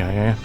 Yeah.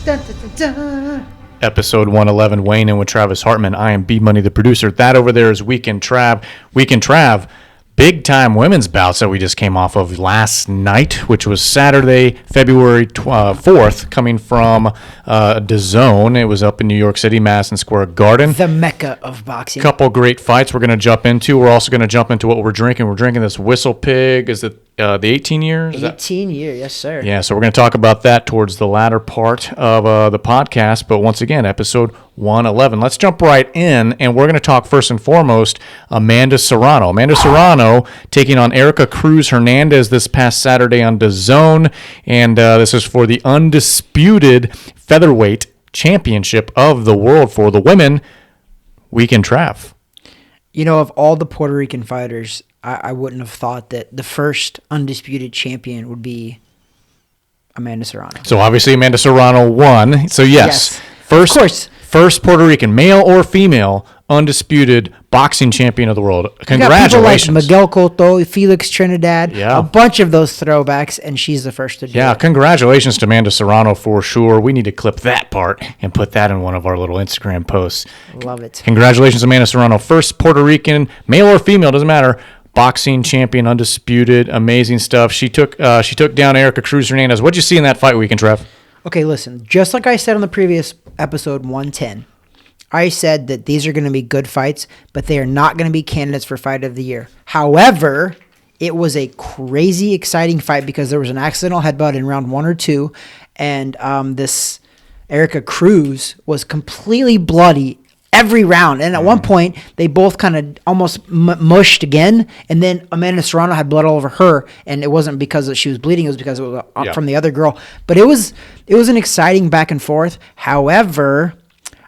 Dun, dun, dun, dun. Episode 111, weighing in with Travis Hartman. I am B Money, the producer. That over there is Weekend Trav. Weekend Trav, big time women's bouts that we just came off of last night, which was Saturday, February 4th, coming from DAZN. It was up in New York City, Madison Square Garden. The mecca of boxing. Couple great fights we're going to jump into. We're also going to jump into what we're drinking. We're drinking this Whistle Pig. Is it the 18 years? 18 year, yes, sir. Yeah, so we're going to talk about that towards the latter part of the podcast. But once again, episode 111. Let's jump right in, and we're going to talk first and foremost Amanda Serrano. Amanda Serrano taking on Erika Cruz Hernandez this past Saturday on DAZN, and this is for the Undisputed Featherweight Championship of the world for the women. Weekend Trav. You know, of all the Puerto Rican fighters, I wouldn't have thought that the first undisputed champion would be Amanda Serrano. So obviously Amanda Serrano won. So yes. Of course. First Puerto Rican, male or female, undisputed boxing champion of the world. Congratulations. You got people like Miguel Cotto, Felix Trinidad, Yeah. a bunch of those throwbacks, and she's the first to do Yeah, it. congratulations to Amanda Serrano for sure. We need to clip that part and put that in one of our little Instagram posts. Love it. Congratulations, Amanda Serrano. First Puerto Rican, male or female, doesn't matter. Boxing champion, undisputed, amazing stuff. She took down Erika Cruz Hernandez. What'd you see in that fight weekend, Trev? Okay, listen, just like I said on the previous episode 110, I said that these are going to be good fights, but they are not going to be candidates for Fight of the Year. However, it was a crazy exciting fight because there was an accidental headbutt in round 1 or 2, and this Erika Cruz was completely bloody every round. And at one point, they both kind of almost mushed again, and then Amanda Serrano had blood all over her, and it wasn't because she was bleeding, it was because it was from the other girl. But it was an exciting back and forth. However,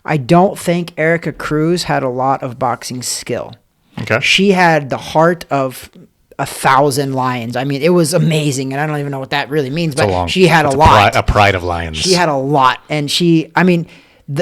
I don't think Erika Cruz had a lot of boxing skill. Okay. She had the heart of 1,000 lions. I mean, it was amazing, and I don't even know what that really means, but she had a lot. A pride of lions. She had a lot, and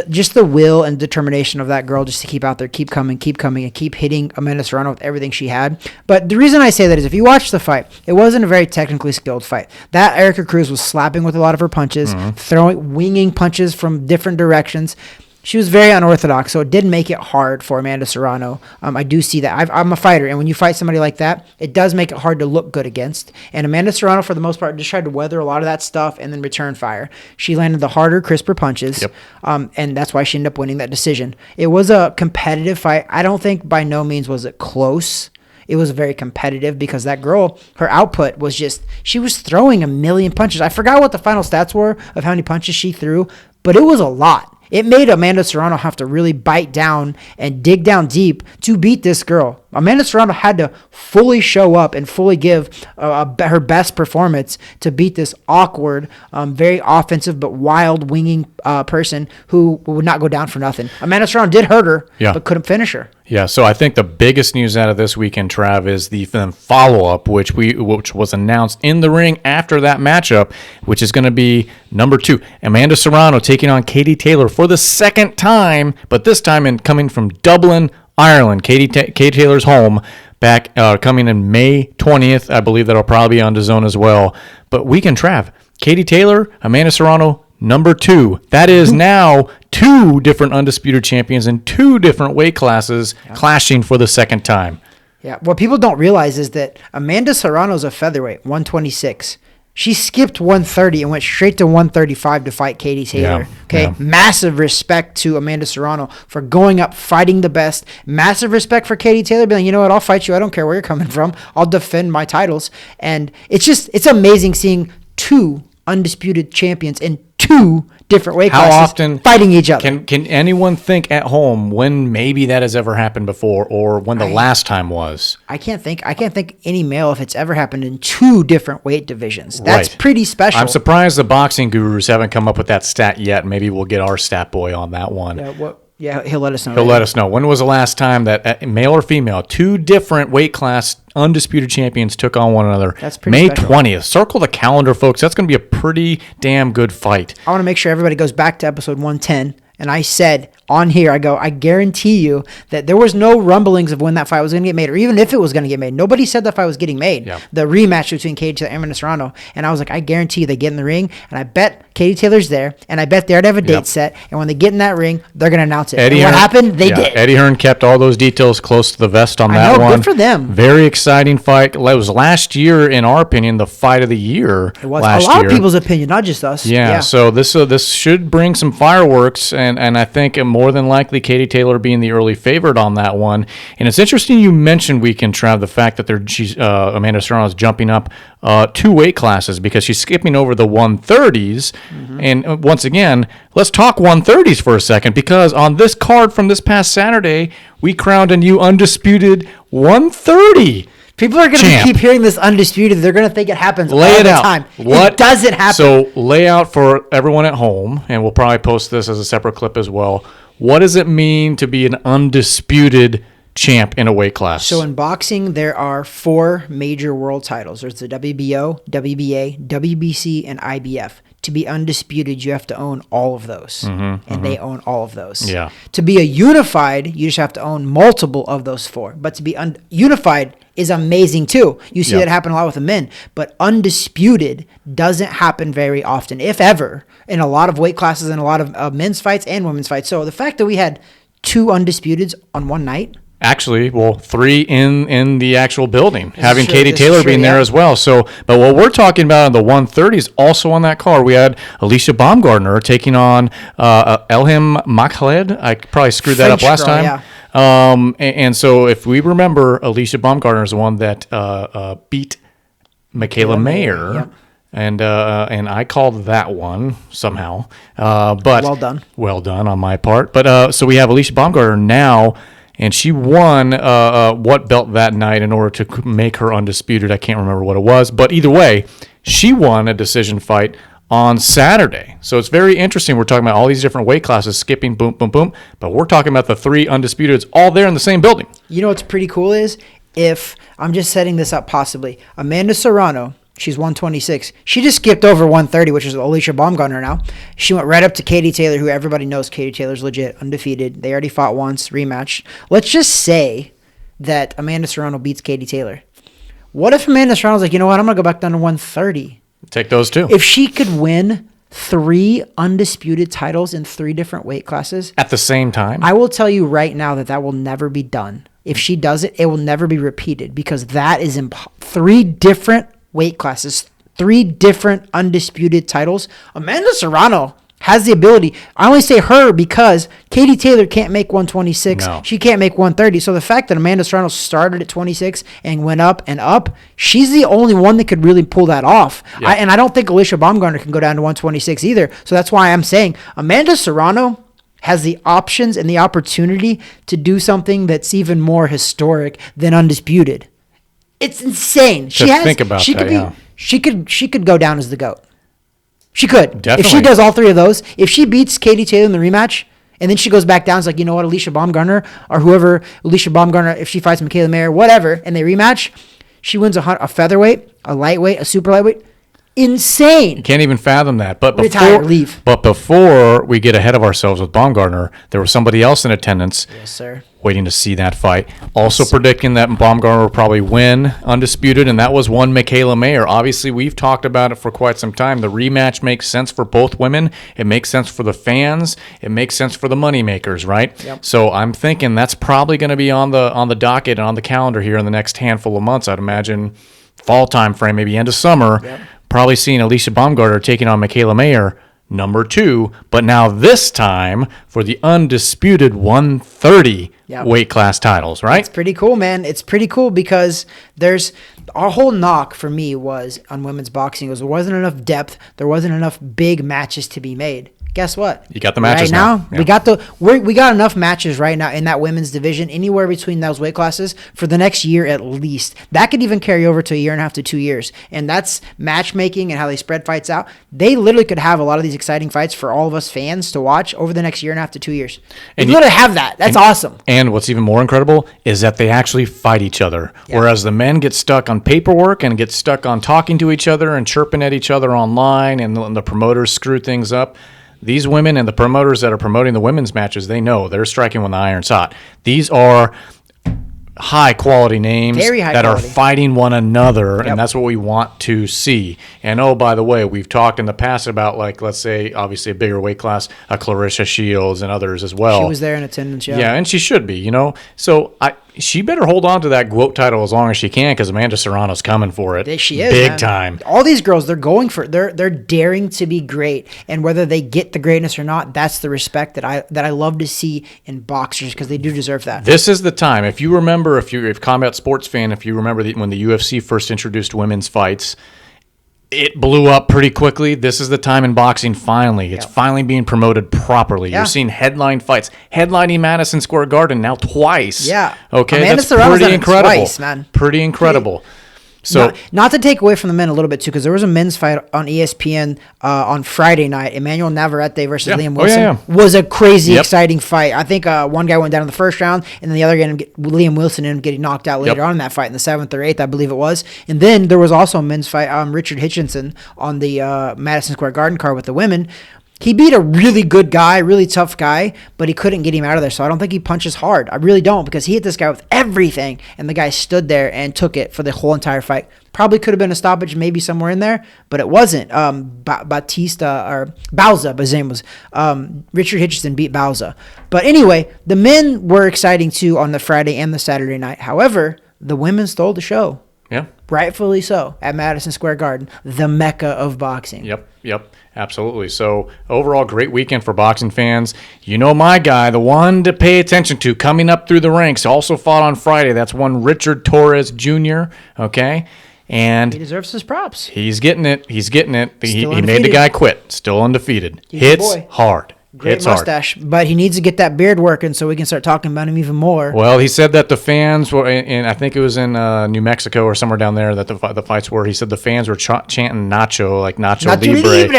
just the will and determination of that girl just to keep out there, keep coming, and keep hitting Amanda Serrano with everything she had. But the reason I say that is if you watch the fight, it wasn't a very technically skilled fight. That Erika Cruz was slapping with a lot of her punches, winging punches from different directions. She was very unorthodox, so it did make it hard for Amanda Serrano. I do see that. I'm a fighter, and when you fight somebody like that, it does make it hard to look good against. And Amanda Serrano, for the most part, just tried to weather a lot of that stuff and then return fire. She landed the harder, crisper punches, and that's why she ended up winning that decision. It was a competitive fight. I don't think by no means was it close. It was very competitive because that girl, her output was just, she was throwing a million punches. I forgot what the final stats were of how many punches she threw, but it was a lot. It made Amanda Serrano have to really bite down and dig down deep to beat this girl. Amanda Serrano had to fully show up and fully give her best performance to beat this awkward, very offensive but wild winging person who would not go down for nothing. Amanda Serrano did hurt her, but couldn't finish her. Yeah, so I think the biggest news out of this weekend, Trav, is the follow-up, which was announced in the ring after that matchup, which is going to be number 2. Amanda Serrano taking on Katie Taylor for the second time, but this time coming from Dublin, Ireland. Katie Taylor's home, back coming in May 20th. I believe that'll probably be on DAZN as well. But weekend, Trav, Katie Taylor, Amanda Serrano, number 2. That is now 2 different undisputed champions in 2 different weight classes clashing for the second time. Yeah, what people don't realize is that Amanda Serrano's a featherweight, 126. She skipped 130 and went straight to 135 to fight Katie Taylor. Massive respect to Amanda Serrano for going up, fighting the best. Massive respect for Katie Taylor, being like, you know what, I'll fight you. I don't care where you're coming from. I'll defend my titles. And it's amazing seeing 2 undisputed champions in 2 different weight classes often fighting each other. Can anyone think at home when maybe that has ever happened before, or when the last time was? I can't think any male if it's ever happened in 2 different weight divisions. That's pretty special. I'm surprised the boxing gurus haven't come up with that stat yet. Maybe we'll get our stat boy on that one. Yeah, he'll let us know. He'll let us know. When was the last time that male or female, 2 different weight class undisputed champions took on one another? That's pretty May special. 20th. Circle the calendar, folks. That's going to be a pretty damn good fight. I want to make sure everybody goes back to episode 110 And I said on here, I guarantee you that there was no rumblings of when that fight was going to get made, or even if it was going to get made. Nobody said that fight was getting made. Yeah. The rematch between Katie Taylor and Amanda Serrano. And I was like, I guarantee you they get in the ring, and I bet Katie Taylor's there, and I bet they already have a date set. And when they get in that ring, they're going to announce it. And what happened? They did. Eddie Hearn kept all those details close to the vest on that one. Good for them. Very exciting fight. It was last year, in our opinion, the fight of the year. It was a lot of people's opinion, not just us. Yeah. So this should bring some fireworks, and I think more than likely Katie Taylor being the early favorite on that one. And it's interesting you mentioned, Weekend Trav, the fact that Amanda Serrano is jumping up 2 weight classes because she's skipping over the 130s. Mm-hmm. And once again, let's talk 130s for a second, because on this card from this past Saturday, we crowned a new undisputed 130. People are going to keep hearing this undisputed. They're going to think it happens all the time. What? It doesn't happen. So lay out for everyone at home, and we'll probably post this as a separate clip as well. What does it mean to be an undisputed champ in a weight class? So in boxing, there are 4 major world titles. There's the WBO, WBA, WBC, and IBF. To be undisputed, you have to own all of those, and they own all of those. Yeah. To be a unified, you just have to own multiple of those 4. But to be unified is amazing too. You see that happen a lot with the men, but undisputed doesn't happen very often, if ever, in a lot of weight classes and a lot of men's fights and women's fights. So the fact that we had 2 undisputeds on one night. Actually, 3 in the actual building, having Katie Taylor being there as well. So, but what we're talking about in the 130s, also on that card, we had Alycia Baumgardner taking on Elham Makhaled. I probably screwed that up last time. Yeah. And so if we remember, Alycia Baumgardner is the one that beat Mikaela Mayer. Yep. And I called that one somehow. But well done on my part. But so we have Alycia Baumgardner now. And she won what belt that night in order to make her undisputed. I can't remember what it was. But either way, she won a decision fight on Saturday. So it's very interesting. We're talking about all these different weight classes, skipping, boom, boom, boom. But we're talking about the 3 undisputeds all there in the same building. You know what's pretty cool is, if I'm just setting this up possibly, Amanda Serrano, she's 126. She just skipped over 130, which is Alycia Baumgardner now. She went right up to Katie Taylor, who everybody knows Katie Taylor's legit, undefeated. They already fought once, rematch. Let's just say that Amanda Serrano beats Katie Taylor. What if Amanda Serrano's like, you know what, I'm going to go back down to 130. Take those 2. If she could win 3 undisputed titles in 3 different weight classes. At the same time? I will tell you right now that will never be done. If she does it, it will never be repeated, because that is 3 different weight classes, 3 different undisputed titles. Amanda Serrano has the ability. I only say her because Katie Taylor can't make 126. No. She can't make 130. So the fact that Amanda Serrano started at 26 and went up and up, she's the only one that could really pull that off. Yeah. And I don't think Alycia Baumgardner can go down to 126 either. So that's why I'm saying Amanda Serrano has the options and the opportunity to do something that's even more historic than undisputed. It's insane. She could go down as the GOAT. She could. Definitely. If she does all 3 of those, if she beats Katie Taylor in the rematch, and then she goes back down, it's like, you know what, Alycia Baumgardner, or whoever, Alycia Baumgardner, if she fights Mikaela Mayer, whatever, and they rematch, she wins a featherweight, a lightweight, a super lightweight. Insane. You can't even fathom that. But leave. But before we get ahead of ourselves with Baumgardner, there was somebody else in attendance. Yes, sir. Waiting to see that fight. Also predicting that Baumgardner will probably win undisputed, and that was one Mikaela Mayer. Obviously, we've talked about it for quite some time. The rematch makes sense for both women. It makes sense for the fans. It makes sense for the moneymakers, right? Yep. So I'm thinking that's probably going to be on the docket and on the calendar here in the next handful of months. I'd imagine fall time frame, maybe end of summer. Yep. Probably seeing Alycia Baumgardner taking on Mikaela Mayer, number 2, but now this time for the undisputed 130 weight class titles, right? It's pretty cool, man. It's pretty cool because there's our whole knock for me was on women's boxing was there wasn't enough depth, there wasn't enough big matches to be made. Guess what? You got the matches right now. Yeah. We got enough matches right now in that women's division, anywhere between those weight classes for the next year at least. That could even carry over to 1.5 to 2 years. And that's matchmaking and how they spread fights out. They literally could have a lot of these exciting fights for all of us fans to watch over the next 1.5 to 2 years. They literally have that. That's awesome. And what's even more incredible is that they actually fight each other. Yeah. Whereas the men get stuck on paperwork and get stuck on talking to each other and chirping at each other online, and the promoters screw things up. these women and the promoters that are promoting the women's matches, they know they're striking when the iron's hot. These are high quality names that are fighting one another, and that's what we want to see. And oh, by the way, we've talked in the past about, like, let's say obviously a bigger weight class, a Clarissa Shields and others as well. She was there in attendance. Yeah, and she should be, so she better hold on to that GWOAT title as long as she can, because Amanda Serrano's coming for it. She is, big man. Time. All these girls, they're going for it. They're daring to be great, and whether they get the greatness or not, that's the respect that I love to see in boxers, because they do deserve that. This is the time. If you remember, if you're a combat sports fan, if you remember when the UFC first introduced women's fights, it blew up pretty quickly. This is the time in boxing, finally. It's finally being promoted properly. You're seeing headline fights. Headlining Madison Square Garden now twice. Yeah. Okay, Amanda that's Serrano's pretty incredible. Twice, man. Pretty incredible. So not to take away from the men a little bit too, because there was a men's fight on ESPN on Friday night. Emmanuel Navarrete versus Liam Wilson was a crazy, exciting fight. I think one guy went down in the first round, and then the other guy, Liam Wilson, ended up getting knocked out later on in that fight in the 7th or 8th, I believe it was. And then there was also a men's fight, Richard Hitchinson on the Madison Square Garden card with the women. He beat a really good guy, really tough guy, but he couldn't get him out of there. So I don't think he punches hard. I really don't, because he hit this guy with everything, and the guy stood there and took it for the whole entire fight. Probably could have been a stoppage, maybe somewhere in there, but it wasn't. Bauza, his name was. Richard Hitchison beat Bauza. But anyway, the men were exciting too on the Friday and the Saturday night. However, the women stole the show. Yeah. Rightfully so, at Madison Square Garden, the mecca of boxing. Yep, absolutely. So overall, great weekend for boxing fans. You know my guy, the one to pay attention to coming up through the ranks, also fought on Friday. That's one Richard Torres Jr., okay? And he deserves his props. He's getting it. He made the guy quit. Still undefeated. Hits hard. Great mustache, but he needs to get that beard working so we can start talking about him even more. Well, he said that the fans were, and I think it was in New Mexico or somewhere down there that the fights were. He said the fans were chanting Nacho, like Nacho Libre.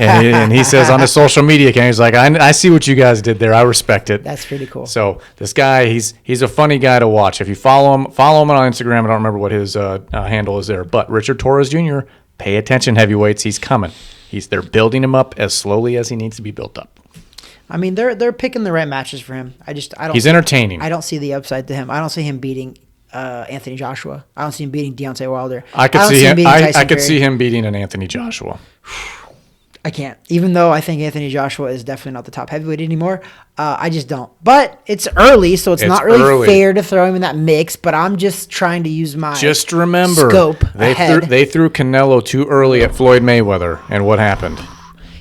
and he says on his social media account, he's like, I see what you guys did there. I respect it. That's pretty cool. So this guy, he's a funny guy to watch. If you follow him on Instagram. I don't remember what his handle is there, but Richard Torres Jr., pay attention, heavyweights. He's coming. They're building him up as slowly as he needs to be built up. I mean, they're picking the right matches for him. I don't. He's entertaining. I don't see the upside to him. I don't see him beating Anthony Joshua. I don't see him beating Deontay Wilder. I could see him beating an Anthony Joshua. I can't. Even though I think Anthony Joshua is definitely not the top heavyweight anymore, I just don't. But it's early, so it's not really fair to throw him in that mix. But I'm just trying to use my scope ahead. They threw Canelo too early at Floyd Mayweather, and what happened?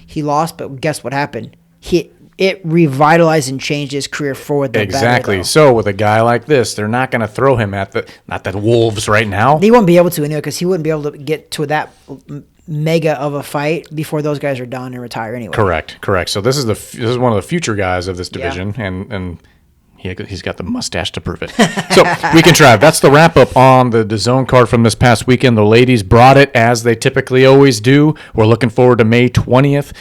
He lost, but guess what happened? It revitalized and changed his career forward. Exactly. So with a guy like this, they're not going to throw him at the Wolves right now. He won't be able to anyway, because he wouldn't be able to get to that mega of a fight before those guys are done and retire anyway. Correct. So this is one of the future guys of this division, and he's got the mustache to prove it. So we can try. That's the wrap up on the DAZN card from this past weekend. The ladies brought it as they typically always do. We're looking forward to May 20th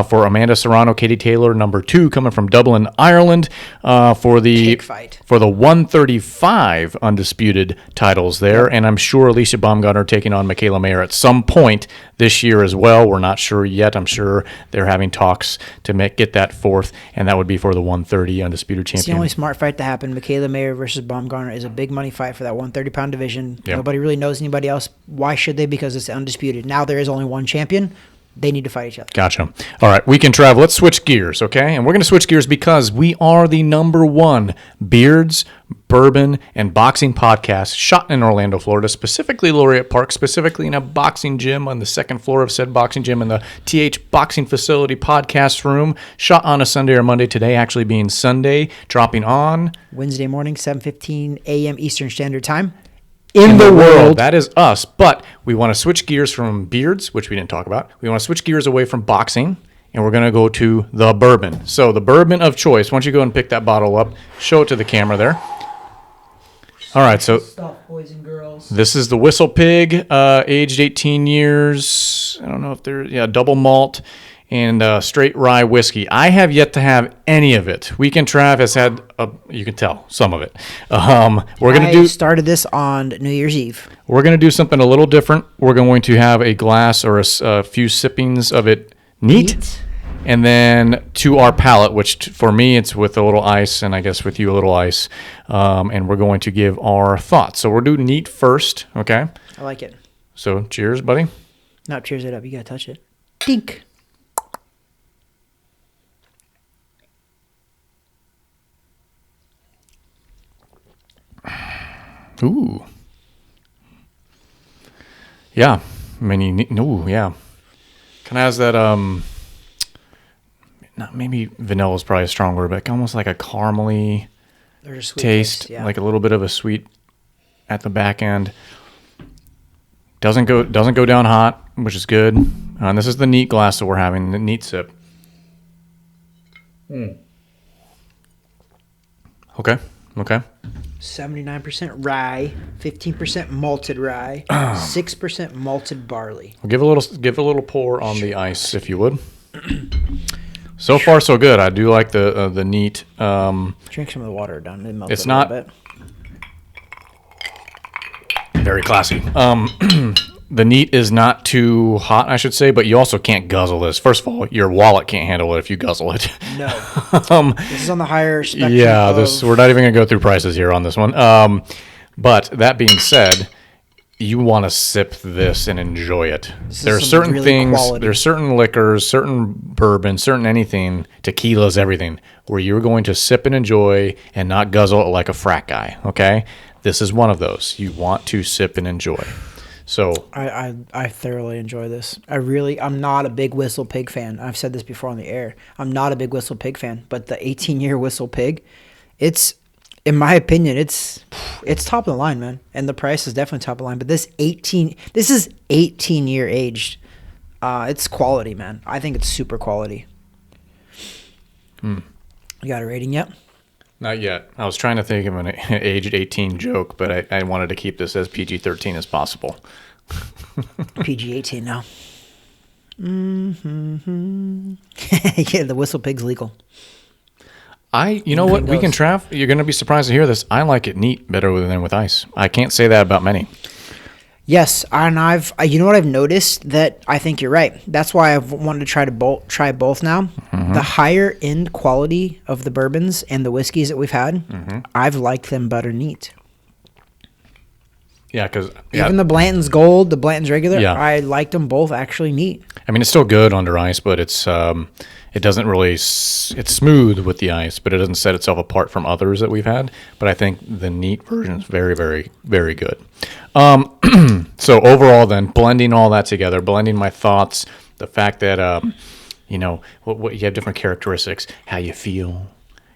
for Amanda Serrano, Katie Taylor, number 2, coming from Dublin, Ireland, for the 135 undisputed titles there. And I'm sure Alycia Baumgardner taking on Mikaela Mayer at some point this year as well. We're not sure yet. I'm sure they're having talks to get that 4th, and that would be for the 130 undisputed champion. It's the only smart fight to happen. Mikaela Mayer versus Baumgardner is a big money fight for that 130-pound division. Yep. Nobody really knows anybody else. Why should they? Because it's undisputed. Now there is only one champion. They need to fight each other. Gotcha. All right, we can travel. Let's switch gears, okay? And we're going to switch gears because we are the number 1 beards, bourbon, and boxing podcast shot in Orlando, Florida, specifically Laureate Park, specifically in a boxing gym on the 2nd floor of said boxing gym in the TH Boxing Facility podcast room, shot on a Sunday or Monday, today actually being Sunday, dropping on Wednesday morning, 7:15 a.m. Eastern Standard Time. In the world. That is us. But we want to switch gears from beards, which we didn't talk about. We want to switch gears away from boxing, and we're going to go to the bourbon. So the bourbon of choice. Why don't you go and pick that bottle up, show it to the camera there. All right, so boys and girls. This is the Whistle Pig, aged 18 years. I don't know if double malt and straight rye whiskey. I have yet to have any of it. Weekend Trav has had, you can tell, some of it. I started this on New Year's Eve. We're going to do something a little different. We're going to have a glass or a few sippings of it neat. And then to our palate, which for me, it's with a little ice, and I guess with you, a little ice. And we're going to give our thoughts. So we'll do neat first, okay? I like it. So cheers, buddy. No, cheers it up. You got to touch it. Dink. Ooh. Yeah. I mean, yeah. Kind of has that, not maybe vanilla is probably a strong word, but almost like a caramely taste, yeah. like a little bit of a sweet at the back end. Doesn't go down hot, which is good. And this is the neat glass that we're having, the neat sip. Okay. 79% rye, 15% malted rye, 6% malted barley. We'll give a little pour on the ice, if you would. So far, so good. I do like the neat. Drink some of the water down. It melted It's not a little bit. Very classy. The neat is not too hot, I should say, but you also can't guzzle this. First of all, your wallet can't handle it if you guzzle it. No. This is on the higher spectrum. Yeah, we're not even going to go through prices here on this one. But that being said, you want to sip this and enjoy it. There are certain really things, there's certain liquors, certain bourbon, certain anything, tequilas, everything, where you're going to sip and enjoy and not guzzle it like a frat guy, okay? This is one of those. You want to sip and enjoy. So I thoroughly enjoy this. I'm not a big Whistle Pig fan. I've said this before on the air. I'm not a big Whistle Pig fan, but the 18-year Whistle Pig, it's, in my opinion, it's top of the line, man. And the price is definitely top of the line. But this is 18-year aged. It's quality, man. I think it's super quality. You got a rating yet? Not yet. I was trying to think of an aged 18 joke, but I wanted to keep this as PG-13 as possible. PG-18 now. Yeah, the Whistle Pig's legal. You know what? We can Trav. You're going to be surprised to hear this. I like it neat better than with ice. I can't say that about many. Yes, and you know what I've noticed that I think you're right. That's why I've wanted to try both now. Mm-hmm. The higher end quality of the bourbons and the whiskeys that we've had, I've liked them better neat. Yeah, because even the Blanton's Gold, the Blanton's Regular, I liked them both actually neat. I mean, it's still good under ice, but it doesn't really. It's smooth with the ice, but it doesn't set itself apart from others that we've had. But I think the neat version is very, very, very good. So overall, then blending all that together, blending my thoughts, the fact that what you have different characteristics, how you feel.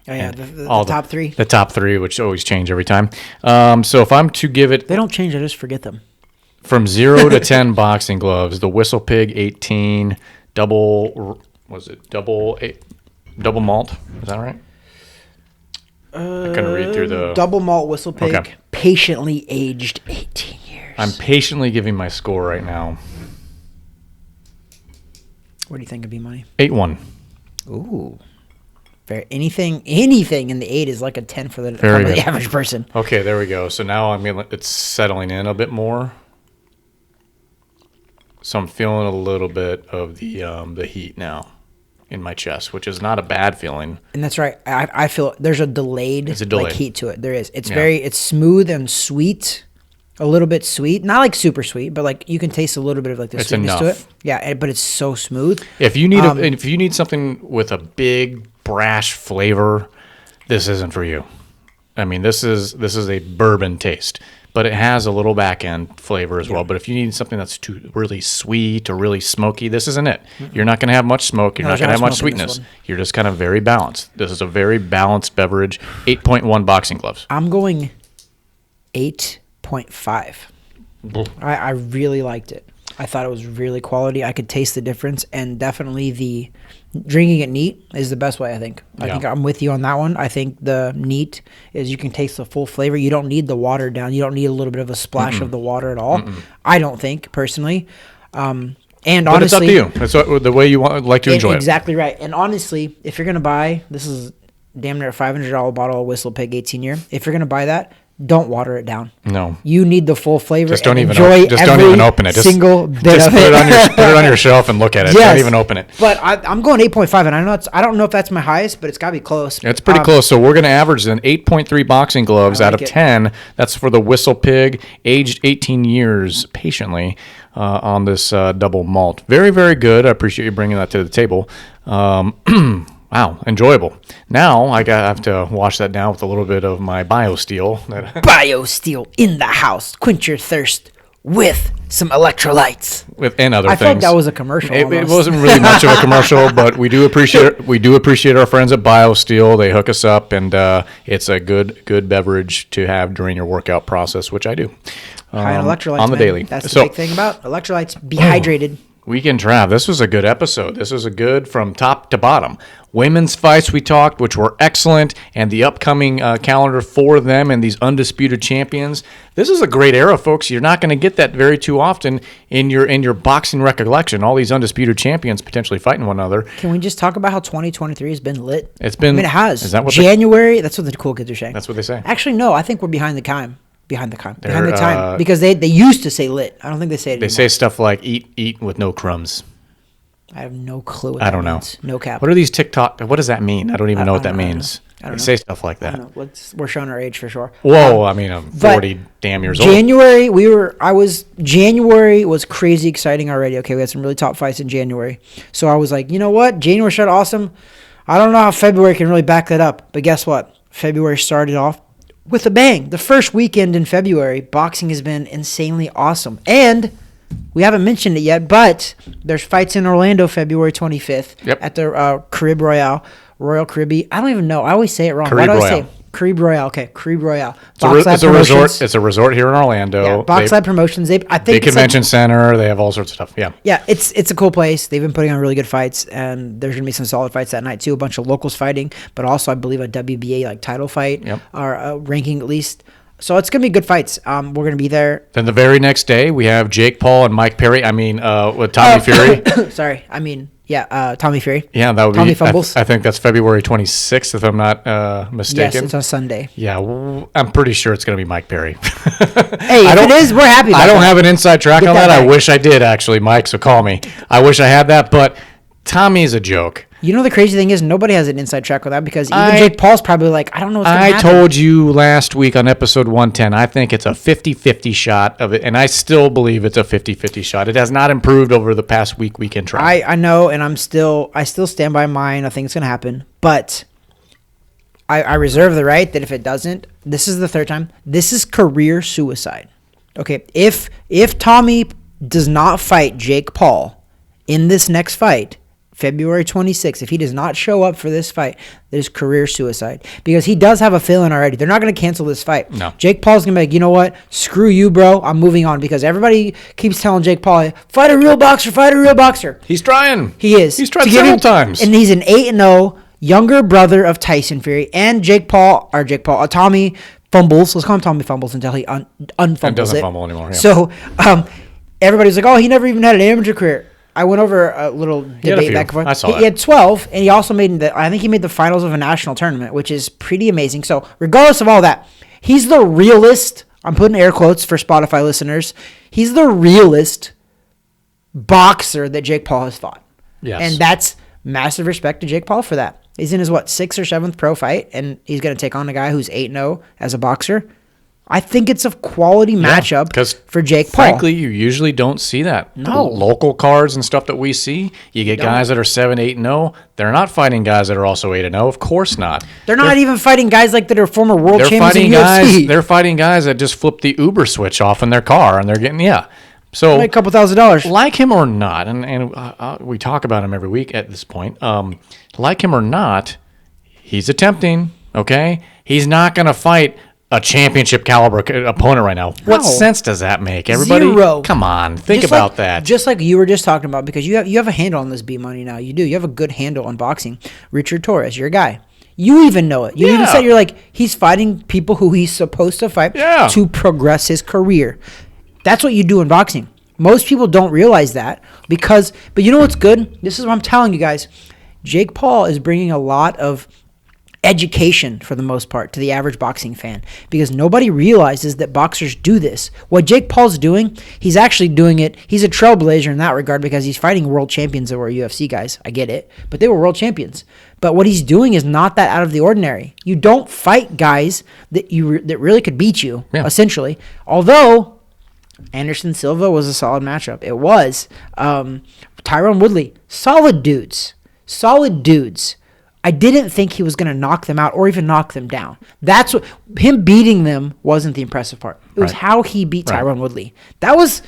Oh yeah, the top three. The top three, which always change every time. So if I'm to give it, they don't change. I just forget them. From 0 to 10 boxing gloves, the Whistle Pig 18 double malt. Is that right? I couldn't read through the double malt Whistle Pig, patiently aged 18 years. I'm patiently giving my score right now. What do you think would be money? 8-1. Ooh. Anything in the 8 is like a 10 for the average person. Okay, there we go. So now it's settling in a bit more. So I'm feeling a little bit of the heat now in my chest, which is not a bad feeling. And that's right. I feel there's a delayed heat to it. There is. It's it's smooth and sweet. A little bit sweet, not like super sweet, but like you can taste a little bit of like the sweetness to it. Yeah, but it's so smooth. If you need something with a big brash flavor, this isn't for you. I mean, this is a bourbon taste, but it has a little back end flavor as well. But if you need something that's too really sweet or really smoky, this isn't it. Mm-hmm. You're not going to have much smoke. You're not going to have much sweetness. You're just kind of very balanced. This is a very balanced beverage. 8.1 boxing gloves. I'm going 8.5. I really liked it. I thought it was really quality. I could taste the difference, and definitely the drinking it neat is the best way, I think. I think I'm with you on that one. I think the neat is you can taste the full flavor. You don't need the water down. You don't need a little bit of a splash of the water at all. I don't think, personally. And but honestly, it's up to you. That's the way you like to enjoy it. Exactly right. And honestly, if you're going to buy, this is damn near a $500 bottle of Whistle Pig 18 year. If you're going to buy that, don't water it down. No. You need the full flavor. Just don't even enjoy don't even open it. Single bit just of put it on your shelf and look at it. Yes. Don't even open it. But I'm going 8.5, and I don't know if that's my highest, but it's got to be close. It's pretty close. So we're going to average an 8.3 boxing gloves out of 10. That's for the Whistle Pig, aged 18 years patiently on this double malt. Very, very good. I appreciate you bringing that to the table. Wow, enjoyable. Now I have to wash that down with a little bit of my BioSteel. BioSteel in the house. Quench your thirst with some electrolytes. And other things. I feel like that was a commercial. It wasn't really much of a commercial, but we do appreciate our friends at BioSteel. They hook us up, and it's a good beverage to have during your workout process, which I do. High in electrolytes on the daily. That's the big thing about electrolytes. Be hydrated. Weekend Trav, this was a good episode. This was a good from top to bottom. Women's fights we talked, which were excellent, and the upcoming calendar for them and these undisputed champions. This is a great era, folks. You're not going to get that very too often in your boxing recollection. All these undisputed champions potentially fighting one another. Can we just talk about how 2023 has been lit? It's been. I mean, it has. Is that what January? That's what the cool kids are saying. That's what they say. Actually, no. I think we're behind the time. Behind the time, because they used to say lit. I don't think they say it anymore. They say stuff like eat with no crumbs. I have no clue what I don't that know. means. No cap. What are these TikTok? What does that mean? I don't even know what that means. They say stuff like that. We're showing our age for sure. Whoa, I mean, I'm 40 damn years old. January was crazy exciting already. Okay, we had some really top fights in January. So I was like, you know what? January started awesome. I don't know how February can really back that up. But guess what? February started off with a bang. The first weekend in February, boxing has been insanely awesome. And we haven't mentioned it yet, but there's fights in Orlando February 25th at the Royal Caribbean. I don't even know. I always say it wrong. Carib Why do Royale. I say Carib Royale? Okay, Carib Royale. It's a resort. It's a resort here in Orlando. Yeah, Boxlab Promotions. I think big convention center. They have all sorts of stuff. Yeah. Yeah, it's a cool place. They've been putting on really good fights, and there's gonna be some solid fights that night too. A bunch of locals fighting, but also I believe a WBA title fight or a ranking at least. So it's gonna be good fights. We're gonna be there. Then the very next day we have Jake Paul and Mike Perry. With Tommy Fury. Sorry, Tommy Fury. Yeah, that would Tommy be. Fumbles. I think that's February 26th, if I'm not mistaken. Yes, it's on Sunday. Yeah, I'm pretty sure it's going to be Mike Perry. Hey, if it is, we're happy. I don't have an inside track on that. I wish I did, actually, Mike. So call me. I wish I had that, but Tommy's a joke. You know the crazy thing is nobody has an inside track with that because even Jake Paul's probably like, I don't know what's going to happen. I told you last week on episode 110, I think it's a 50-50 shot of it, and I still believe it's a 50-50 shot. It has not improved over the past weekend try. I know, and I still stand by mine. I think it's going to happen, but I reserve the right that if it doesn't, this is the third time. This is career suicide. Okay, if Tommy does not fight Jake Paul in this next fight, February 26th, if he does not show up for this fight, that is career suicide. Because he does have a feeling already. They're not going to cancel this fight. No. Jake Paul's going to be like, you know what? Screw you, bro. I'm moving on. Because everybody keeps telling Jake Paul, fight a real boxer, fight a real boxer. He's trying. He is. He's tried several times. And he's an 8-0 younger brother of Tyson Fury. And Tommy fumbles. Let's call him Tommy Fumbles until he unfumbles it. Doesn't fumble anymore. Yeah. So everybody's like, oh, he never even had an amateur career. I went over a little debate back and forth. I saw He had 12, and he also made the finals of a national tournament, which is pretty amazing. So regardless of all that, he's the realest. I'm putting air quotes for Spotify listeners. He's the realest boxer that Jake Paul has fought. Yes. And that's massive respect to Jake Paul for that. He's in his 6th or 7th pro fight, and he's going to take on a guy who's 8-0 as a boxer. I think it's a quality matchup for Jake Paul. Frankly, you usually don't see that. No. Local cards and stuff that we see, you get guys that are 7-8-0. They're not fighting guys that are also 8-0. Of course not. They're not even fighting guys that are former world champions in UFC. They're fighting guys that just flip the Uber switch off in their car, and they're getting, So like a couple $1,000. Like him or not, and we talk about him every week at this point, like him or not, he's attempting, okay? He's not going to fight a championship caliber opponent right now. What sense does that make? Everybody, Zero. Come on, think about that. Just like you were just talking about, because you have a handle on this B money now. You do. You have a good handle on boxing. Richard Torres, your guy. You even know it. You even said you're like, he's fighting people who he's supposed to fight to progress his career. That's what you do in boxing. Most people don't realize that but you know what's good? This is what I'm telling you guys. Jake Paul is bringing a lot of education for the most part to the average boxing fan, because nobody realizes that boxers do this. What Jake Paul's doing, he's actually doing it. He's a trailblazer in that regard because he's fighting world champions that were UFC guys. I get it, but they were world champions. But what he's doing is not that out of the ordinary. You don't fight guys that that really could beat you, essentially. Although Anderson Silva was a solid matchup. It was. Tyron Woodley, solid dudes. I didn't think he was going to knock them out or even knock them down. That's what him beating them wasn't the impressive part. It was how he beat Tyron Woodley. That was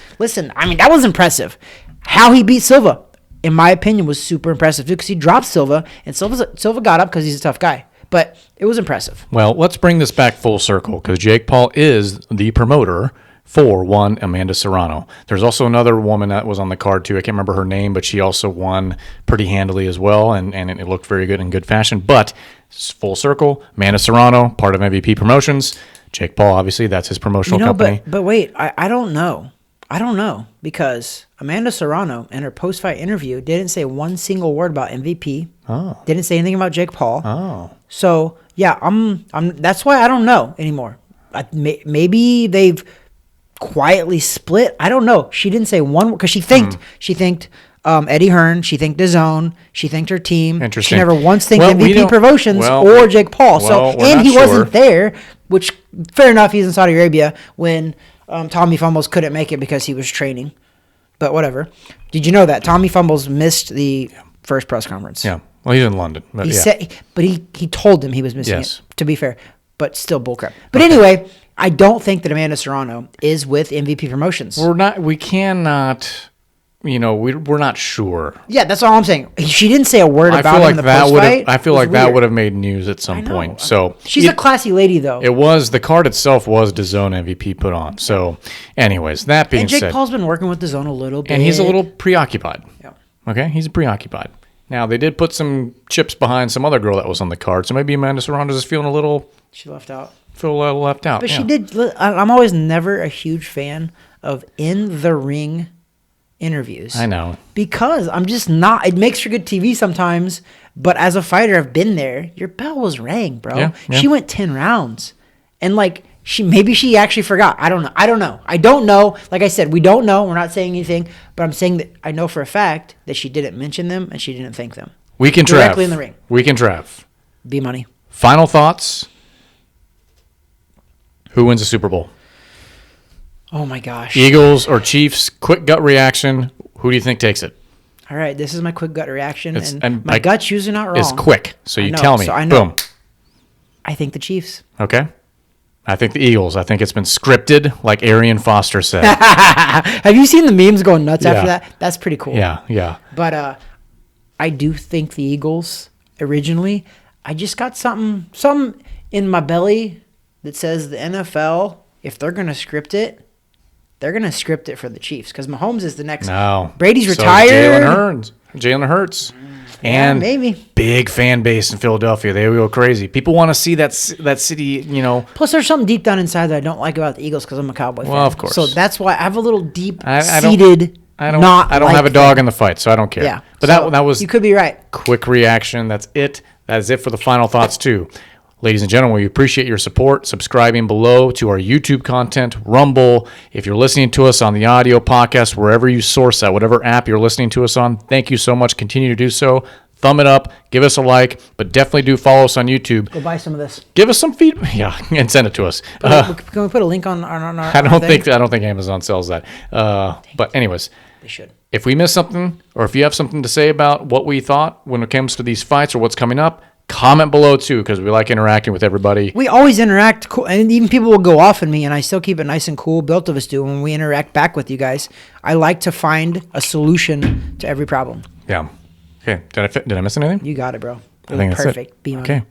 impressive. How he beat Silva, in my opinion, was super impressive too, because he dropped Silva and Silva got up because he's a tough guy. But it was impressive. Well, let's bring this back full circle, because Jake Paul is the promoter for one Amanda Serrano. There's also another woman that was on the card too. I can't remember her name, but she also won pretty handily as well, and it looked very good in good fashion. But full circle, Amanda Serrano, part of MVP Promotions. Jake Paul, obviously, that's his promotional company. But wait, I don't know. Because Amanda Serrano in her post-fight interview didn't say one single word about MVP. Oh. Didn't say anything about Jake Paul. Oh. So yeah, I'm. That's why I don't know anymore. Maybe they've quietly split. I don't know. She didn't say one because she thanked Eddie Hearn. She thanked DAZN. She thanked her team. Interesting. She never once thanked MVP Promotions or Jake Paul. Wasn't there, which fair enough. He's in Saudi Arabia when Tommy Fumbles couldn't make it because he was training. But whatever. Did you know that Tommy Fumbles missed the first press conference? Yeah. Well, he's in London. But he told him he was missing it. To be fair, but still bullcrap. But anyway. I don't think that Amanda Serrano is with MVP Promotions. We're not sure. Yeah, that's all I'm saying. She didn't say a word about it in the post-fight. I feel like that would have made news at some point. So she's a classy lady, though. The card itself was DAZN MVP put on. So, anyways, that being said, Jake Paul's been working with DAZN a little bit, and he's a little preoccupied. Yeah. Okay, he's preoccupied. Now they did put some chips behind some other girl that was on the card, so maybe Amanda Serrano is feeling a little. She left out. Feel a little left out. But she did. I'm always never a huge fan of in the ring interviews. I know. Because I'm just not. It makes for good TV sometimes, but as a fighter, I've been there. Your bell was rang, bro. Yeah. She went 10 rounds, and she actually forgot. I don't know. Like I said, we don't know. We're not saying anything, but I'm saying that I know for a fact that she didn't mention them and she didn't thank them. Directly in the ring. B money. Final thoughts. Who wins the Super Bowl? Oh my gosh. Eagles or Chiefs? Quick gut reaction. Who do you think takes it? All right, this is my quick gut reaction, and my gut's usually not wrong. It's quick, so you tell me. So I know. Boom. I think the Chiefs. Okay. I think the Eagles. I think it's been scripted, like Arian Foster said. Have you seen the memes going nuts after that? That's pretty cool. Yeah. But I do think the Eagles originally. I just got something in my belly that says the NFL, if they're going to script it, they're going to script it for the Chiefs because Mahomes is the next. No. Brady's retired. Jalen Hurts. And maybe big fan base in Philadelphia. They go crazy. People want to see that city, Plus, there's something deep down inside that I don't like about the Eagles because I'm a Cowboy fan. Well, of course. So that's why I have a little deep-seated I don't have a dog in the fight, so I don't care. Yeah. But so that was you could be right. Quick reaction. That's it. That is it for the final thoughts too. Ladies and gentlemen, we appreciate your support. Subscribing below to our YouTube content, Rumble. If you're listening to us on the audio podcast, wherever you source that, whatever app you're listening to us on, thank you so much. Continue to do so. Thumb it up. Give us a like. But definitely do follow us on YouTube. Go buy some of this. Give us some feedback. Yeah, and send it to us. Can we put a link on our I don't think Amazon sells that. But anyways. They should. If we missed something, or if you have something to say about what we thought when it comes to these fights or what's coming up, comment below too, because we like interacting with everybody. We always interact, cool, and even people will go off on me, and I still keep it nice and cool. Both of us do when we interact back with you guys. I like to find a solution to every problem. Yeah. Okay. Did I miss anything? You got it, bro. I think that's perfect. it. B money. Okay.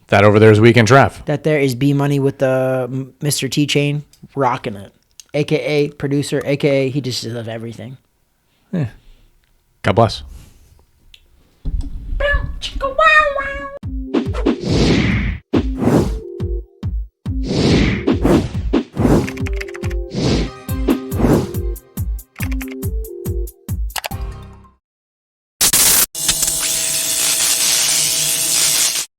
That over there is Weekend Trav. That there is B money with the Mr. T Chain rocking it, aka producer, aka he just does everything. Yeah. God bless. Wow.